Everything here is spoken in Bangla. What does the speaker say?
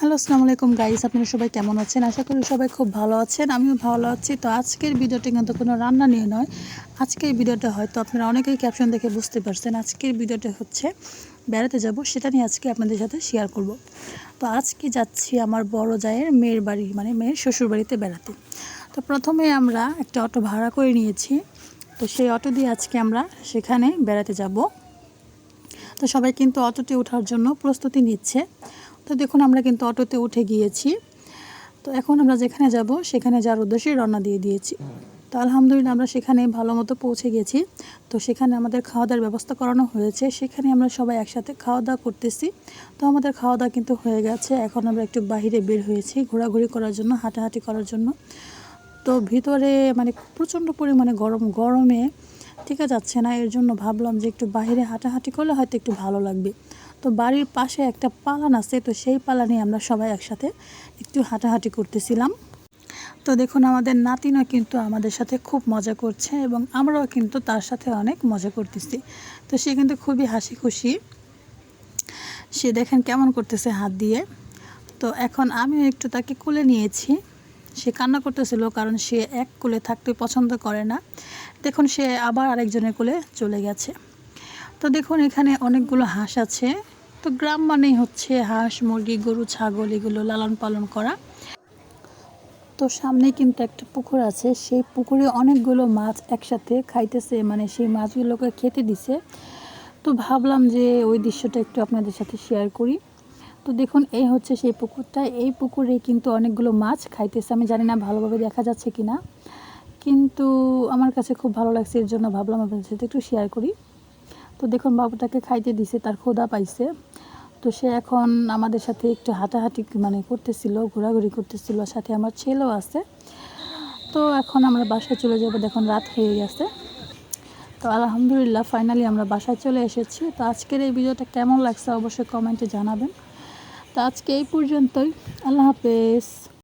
হ্যালো, আসসালামু আলাইকুম গাইস। আপনারা সবাই কেমন আছেন? আশা করি সবাই খুব ভালো আছেন। আমিও ভালো আছি। তো আজকের ভিডিওটি কিন্তু কোনো রান্না নিয়ে নয়। আজকের ভিডিওটা হয়তো আপনারা অনেকেই ক্যাপশন দেখে বুঝতে পারছেন। আজকের ভিডিওটা হচ্ছে বেড়াতে যাব, সেটা নিয়ে আজকে আপনাদের সাথে শেয়ার করব। তো আজকে যাচ্ছি আমার বড় জায়ের মেয়ের বাড়ি, মানে মেয়ের শ্বশুর বাড়িতে বেড়াতে। তো প্রথমে আমরা একটা অটো ভাড়া করে নিয়েছি। তো সেই অটো দিয়ে আজকে আমরা সেখানে বেড়াতে যাব। তো সবাই কিন্তু অটোতে ওঠার জন্য প্রস্তুতি নিচ্ছে। তো দেখুন, আমরা কিন্তু অটোতে উঠে গিয়েছি। তো এখন আমরা যেখানে যাব সেখানে যাওয়ার উদ্দেশ্যে রওনা দিয়ে দিয়েছি। তো আলহামদুলিল্লাহ আমরা সেখানে ভালো মতো পৌঁছে গেছি। তো সেখানে আমাদের খাওয়া দাওয়ার ব্যবস্থা করানো হয়েছে। সেখানে আমরা সবাই একসাথে খাওয়া দাওয়া করতেছি। তো আমাদের খাওয়া দাওয়া কিন্তু হয়ে গেছে। এখন আমরা একটু বাইরে বের হয়েছি ঘোরাঘুরি করার জন্য, হাঁটাহাঁটি করার জন্য। তো ভিতরে মানে প্রচণ্ড পরিমাণে গরমে টিকা যাচ্ছে না, এর জন্য ভাবলাম যে একটু বাইরে হাঁটাহাঁটি করলে হয়তো একটু ভালো লাগবে। তো বাড়ির পাশে একটা পালান আছে, তো সেই পালানে আমরা সবাই একসাথে একটু হাঁটাহাঁটি করতেছিলাম। তো দেখুন, আমাদের নাতিনও কিন্তু আমাদের সাথে খুব মজা করছে এবং আমরাও কিন্তু তার সাথে অনেক মজা করতেছি। তো সে কিন্তু খুবই হাসি খুশি, সে দেখেন কেমন করতেছে হাত দিয়ে। তো এখন আমিও একটু তাকে কোলে নিয়েছি। সে কান্না করতেছিল কারণ সে এক কোলে থাকতে পছন্দ করে না। দেখুন, সে আবার আরেকজনের কোলে চলে গেছে। তো দেখুন, এখানে অনেকগুলো হাঁস আছে। তো গ্রাম মানেই হচ্ছে হাঁস, মুরগি, গরু, ছাগল এগুলো লালন পালন করা। তো সামনে কিন্তু একটা পুকুর আছে, সেই পুকুরে অনেকগুলো মাছ একসাথে খাইতেছে, মানে সেই মাছগুলোকে খেতে দিছে। তো ভাবলাম যে ওই দৃশ্যটা একটু আপনাদের সাথে শেয়ার করি। তো দেখুন, এই হচ্ছে সেই পুকুরটা। এই পুকুরে কিন্তু অনেকগুলো মাছ খাইতেছে। আমি জানি না ভালোভাবে দেখা যাচ্ছে কি না, কিন্তু আমার কাছে খুব ভালো লাগছে, এর জন্য ভাবলাম আপনাদের সাথে একটু শেয়ার করি। তো দেখুন, বাবুটাকে খাইতে দিছে, তার ক্ষুধা পাইছে। তো সে এখন আমাদের সাথে একটু হাঁটাহাঁটি মানে করতেছিল, ঘোরাঘুরি করতেছিল, সাথে আমার ছেলেও আছে। তো এখন আমরা বাসায় চলে যাব, দেখুন রাত হয়ে গেছে। তো আলহামদুলিল্লাহ ফাইনালি আমরা বাসায় চলে এসেছি। তো আজকের এই ভিডিওটা কেমন লাগছে অবশ্যই কমেন্টে জানাবেন। তো আজকে এই পর্যন্তই। আল্লাহ হাফেজ।